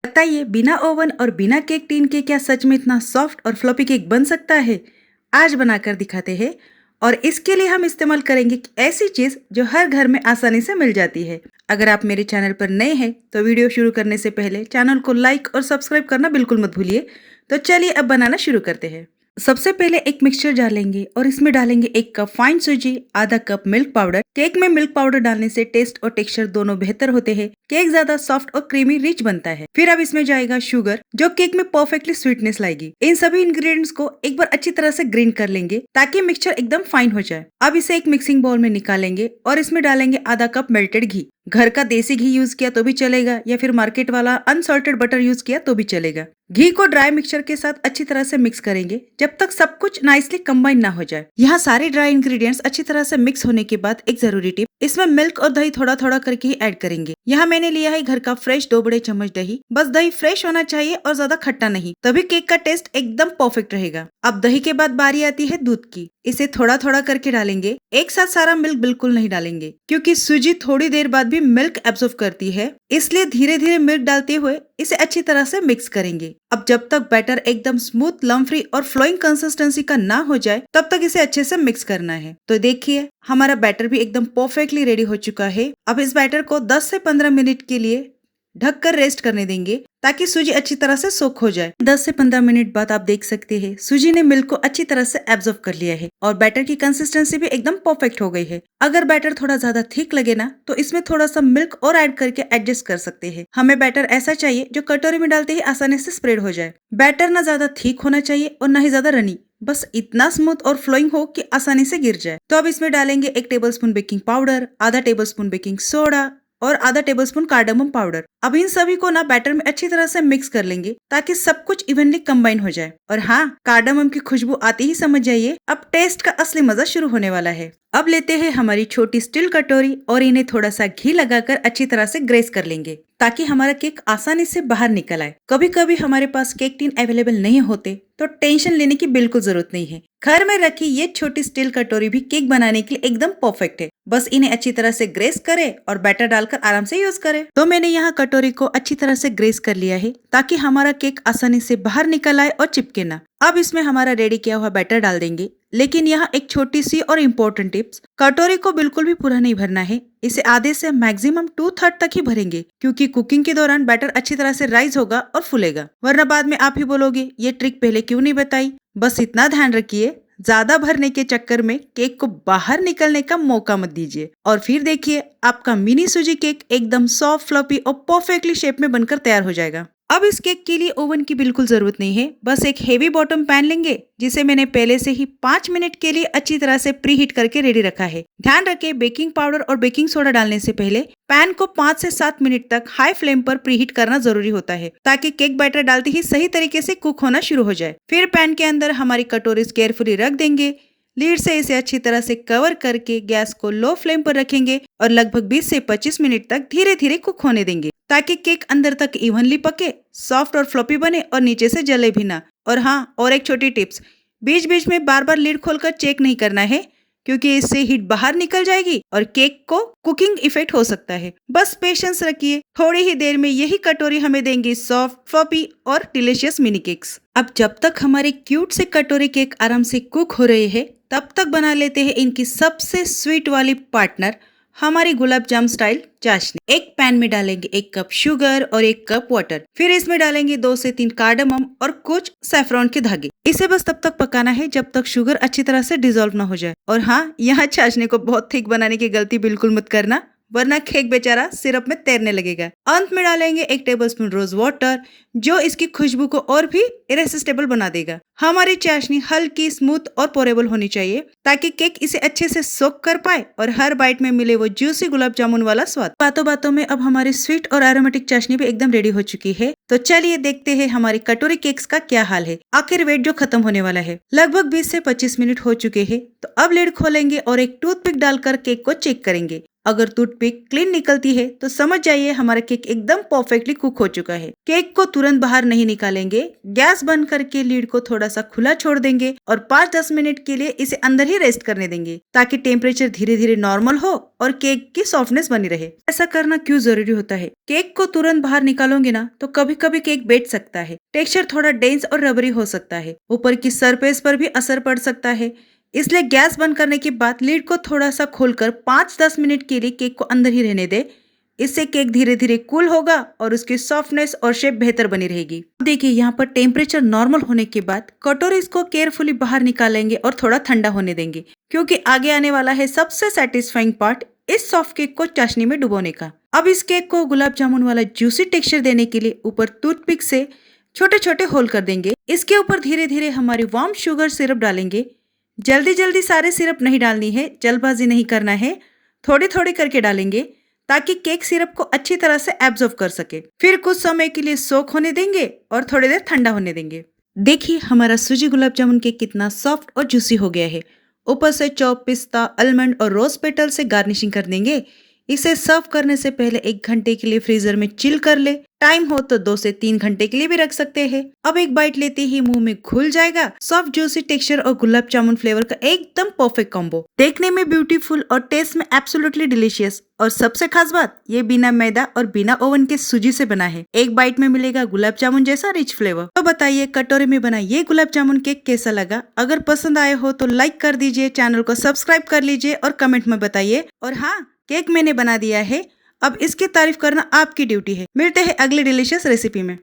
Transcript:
बताइए, बिना ओवन और बिना केक टिन के क्या सच में इतना सॉफ्ट और फ्लॉपी केक बन सकता है? आज बनाकर दिखाते हैं। और इसके लिए हम इस्तेमाल करेंगे एक ऐसी चीज जो हर घर में आसानी से मिल जाती है। अगर आप मेरे चैनल पर नए हैं तो वीडियो शुरू करने से पहले चैनल को लाइक और सब्सक्राइब करना बिल्कुल मत भूलिए। तो चलिए अब बनाना शुरू करते हैं। सबसे पहले एक मिक्सचर जार लेंगे और इसमें डालेंगे 1 कप फाइन सूजी, आधा कप मिल्क पाउडर। केक में मिल्क पाउडर डालने से टेस्ट और टेक्सचर दोनों बेहतर होते हैं। केक ज्यादा सॉफ्ट और क्रीमी रिच बनता है। फिर अब इसमें जाएगा शुगर, जो केक में परफेक्टली स्वीटनेस लाएगी। इन सभी इंग्रेडिएंट्स को एक बार अच्छी तरह से ग्राइंड कर लेंगे ताकि मिक्सचर एकदम फाइन हो जाए। अब इसे एक मिक्सिंग बाउल में निकालेंगे और इसमें डालेंगे आधा कप मेल्टेड घी। घर का देसी घी यूज किया तो भी चलेगा या फिर मार्केट वाला अनसॉल्टेड बटर यूज किया तो भी चलेगा। घी को ड्राई मिक्सचर के साथ अच्छी तरह से मिक्स करेंगे जब तक सब कुछ नाइसली कंबाइन ना हो जाए। यहाँ सारे ड्राई इंग्रेडिएंट्स अच्छी तरह से मिक्स होने के बाद एक जरूरी टिप, इसमें मिल्क और दही थोड़ा थोड़ा करके ही ऐड करेंगे। यहाँ मैंने लिया है घर का फ्रेश 2 बड़े चम्मच दही। बस दही फ्रेश होना चाहिए और ज्यादा खट्टा नहीं, तभी केक का टेस्ट एकदम परफेक्ट रहेगा। अब दही के बाद बारी आती है दूध की। इसे थोड़ा थोड़ा करके डालेंगे, एक साथ सारा मिल्क बिल्कुल नहीं डालेंगे क्योंकि सूजी थोड़ी देर बाद भी मिल्क एब्जॉर्ब करती है, इसलिए धीरे धीरे मिल्क डालते हुए इसे अच्छी तरह से मिक्स करेंगे। अब जब तक बैटर एकदम स्मूथ, लम्प फ्री और फ्लोइंग कंसिस्टेंसी का ना हो जाए तब तक इसे अच्छे से मिक्स करना है। तो देखिए हमारा बैटर भी एकदम परफेक्टली रेडी हो चुका है। अब इस बैटर को 10 से 15 मिनट के लिए ढककर रेस्ट करने देंगे ताकि सूजी अच्छी तरह से सोख हो जाए। 10 से 15 मिनट बाद आप देख सकते हैं सूजी ने मिल्क को अच्छी तरह से एब्जॉर्ब कर लिया है और बैटर की कंसिस्टेंसी भी एकदम परफेक्ट हो गई है। अगर बैटर थोड़ा ज्यादा थिक लगे ना तो इसमें थोड़ा सा मिल्क और ऐड करके एडजस्ट कर सकते हैं। हमें बैटर ऐसा चाहिए जो कटोरी में डालते ही आसानी से स्प्रेड हो जाए। बैटर ना ज्यादा थिक होना चाहिए और ना ही ज्यादा रनी, बस इतना स्मूथ और फ्लोइंग हो कि आसानी से गिर जाए। तो अब इसमें डालेंगे 1 टेबलस्पून बेकिंग पाउडर, आधा टेबलस्पून बेकिंग सोडा और आधा टेबलस्पून कार्डमम पाउडर। अब इन सभी को ना बैटर में अच्छी तरह से मिक्स कर लेंगे ताकि सब कुछ इवनली कंबाइन हो जाए। और हाँ, कार्डमम की खुशबू आते ही समझ जाइए अब टेस्ट का असली मजा शुरू होने वाला है। अब लेते हैं हमारी छोटी स्टील कटोरी और इन्हें थोड़ा सा घी लगाकर अच्छी तरह से ग्रेस कर लेंगे ताकि हमारा केक आसानी से बाहर निकल आए। कभी कभी हमारे पास केक टिन अवेलेबल नहीं होते तो टेंशन लेने की बिल्कुल जरूरत नहीं है। घर में रखी ये छोटी स्टील कटोरी भी केक बनाने के लिए एकदम परफेक्ट है। बस इन्हें अच्छी तरह से ग्रेस करें और बैटर डालकर आराम से यूज करें। तो मैंने यहाँ कटोरी को अच्छी तरह से ग्रेस कर लिया है ताकि हमारा केक आसानी से बाहर निकल आए और चिपके ना। अब इसमें हमारा रेडी किया हुआ बैटर डाल देंगे, लेकिन यहाँ एक छोटी सी और इम्पोर्टेंट टिप्स, कटोरी को बिल्कुल भी पूरा नहीं भरना है। इसे आधे से मैक्सिमम 2/3 तक ही भरेंगे क्योंकि कुकिंग के दौरान बैटर अच्छी तरह से राइज होगा और फूलेगा, वरना बाद में आप ही बोलोगे ये ट्रिक पहले क्यों नहीं बताई। बस इतना ध्यान रखिए, ज्यादा भरने के चक्कर में केक को बाहर निकलने का मौका मत दीजिए। और फिर देखिए आपका मिनी सूजी केक एकदम सॉफ्ट, फ्लफी और परफेक्टली शेप में बनकर तैयार हो जाएगा। अब इस केक के लिए ओवन की बिल्कुल जरूरत नहीं है। बस एक हेवी बॉटम पैन लेंगे जिसे मैंने पहले से ही 5 मिनट के लिए अच्छी तरह से प्री हीट करके रेडी रखा है। ध्यान रखें, बेकिंग पाउडर और बेकिंग सोडा डालने से पहले पैन को 5 से 7 मिनट तक हाई फ्लेम पर प्री हीट करना जरूरी होता है ताकि केक बैटर डालते ही सही तरीके से कुक होना शुरू हो जाए। फिर पैन के अंदर हमारी कटोरी केयरफुली रख देंगे। लीड से इसे अच्छी तरह से कवर करके गैस को लो फ्लेम पर रखेंगे और लगभग 20 से 25 मिनट तक धीरे धीरे कुक होने देंगे ताकि केक अंदर तक इवनली पके, सॉफ्ट और फ्लॉपी बने और नीचे से जले भी ना। और हाँ, और एक छोटी टिप्स, बीच बीच में बार बार लीड खोलकर चेक नहीं करना है क्योंकि इससे हीट बाहर निकल जाएगी और केक को कुकिंग इफेक्ट हो सकता है। बस पेशेंस रखिए, थोड़ी ही देर में यही कटोरी हमें देंगी सॉफ्ट, फ्लॉपी और डिलीशियस मिनी केक्स। अब जब तक हमारे क्यूट से कटोरी केक आराम से कुक हो रहे हैं तब तक बना लेते हैं इनकी सबसे स्वीट वाली पार्टनर, हमारी गुलाब जाम स्टाइल चाशनी। एक पैन में डालेंगे 1 कप शुगर और 1 कप वाटर। फिर इसमें डालेंगे 2 से 3 कार्डमम और कुछ सैफरॉन के धागे। इसे बस तब तक पकाना है जब तक शुगर अच्छी तरह से डिसॉल्व ना हो जाए। और हाँ, यहाँ चाशनी को बहुत थिक बनाने की गलती बिल्कुल मत करना, वरना केक बेचारा सिरप में तैरने लगेगा। अंत में डालेंगे 1 टेबलस्पून रोज वाटर जो इसकी खुशबू को और भी इरेसिस्टेबल बना देगा। हमारी चाशनी हल्की, स्मूथ और पोरेबल होनी चाहिए ताकि केक इसे अच्छे से सोक कर पाए और हर बाइट में मिले वो जूसी गुलाब जामुन वाला स्वाद। बातों बातों में अब हमारी स्वीट और एरोमेटिक चाशनी भी एकदम रेडी हो चुकी है। तो चलिए देखते हैं हमारी कटोरी केक्स का क्या हाल है। आखिर वेट जो खत्म होने वाला है, लगभग 20 से 25 मिनट हो चुके हैं। तो अब लिड खोलेंगे और एक टूथपिक डालकर केक को चेक करेंगे। अगर टूथपिक क्लीन निकलती है तो समझ जाइए हमारा केक एकदम परफेक्टली कुक हो चुका है। केक को तुरंत बाहर नहीं निकालेंगे, गैस बंद करके लीड को थोड़ा सा खुला छोड़ देंगे और 5-10 मिनट के लिए इसे अंदर ही रेस्ट करने देंगे ताकि टेम्परेचर धीरे धीरे नॉर्मल हो और केक की सॉफ्टनेस बनी रहे। ऐसा करना क्यों जरूरी होता है? केक को तुरंत बाहर निकालोगे ना तो कभी कभी केक बैठ सकता है, टेक्सचर थोड़ा डेंस और रबरी हो सकता है, ऊपर की सरफेस पर भी असर पड़ सकता है। इसलिए गैस बंद करने के बाद लीड को थोड़ा सा खोलकर 5-10 मिनट के लिए केक को अंदर ही रहने दे। इससे केक धीरे धीरे कूल होगा और उसकी सॉफ्टनेस और शेप बेहतर बनी रहेगी। देखिए यहाँ पर टेम्परेचर नॉर्मल होने के बाद कटोरे इसको केयरफुली बाहर निकालेंगे और थोड़ा ठंडा होने देंगे, क्योंकि आगे आने वाला है सबसे सेटिस्फाइंग पार्ट, इस सॉफ्ट केक को चाशनी में डुबोने का। अब इस केक को गुलाब जामुन वाला जूसी टेक्सचर देने के लिए ऊपर टूथपिक से छोटे छोटे होल कर देंगे। इसके ऊपर धीरे धीरे हमारी वार्म शुगर सिरप डालेंगे। जल्दी जल्दी सारे सिरप नहीं डालनी है, जल्दबाजी नहीं करना है, थोड़ी थोड़ी करके डालेंगे ताकि केक सिरप को अच्छी तरह से एब्जॉर्ब कर सके। फिर कुछ समय के लिए सोक होने देंगे और थोड़ी देर ठंडा होने देंगे। देखिए हमारा सूजी गुलाब जामुन केक कितना सॉफ्ट और जूसी हो गया है। ऊपर से चॉप पिस्ता, आलमंड और रोज पेटल से गार्निशिंग कर देंगे। इसे सर्व करने से पहले 1 घंटे के लिए फ्रीजर में चिल कर ले, टाइम हो तो 2 से 3 घंटे के लिए भी रख सकते हैं। अब एक बाइट लेते ही मुंह में घुल जाएगा। सॉफ्ट जूसी टेक्सचर और गुलाब जामुन फ्लेवर का एकदम परफेक्ट कॉम्बो, देखने में ब्यूटीफुल और टेस्ट में एब्सोल्युटली डिलीशियस। और सबसे खास बात, ये बिना मैदा और बिना ओवन के सूजी से बना है। एक बाइट में मिलेगा गुलाब जामुन जैसा रिच फ्लेवर। तो बताइए कटोरे में बना ये गुलाब जामुन केक कैसा लगा? अगर पसंद आए हो तो लाइक कर दीजिए, चैनल को सब्सक्राइब कर लीजिए और कमेंट में बताइए। और हाँ, केक मैंने बना दिया है, अब इसकी तारीफ करना आपकी ड्यूटी है। मिलते हैं अगली डिलीशियस रेसिपी में।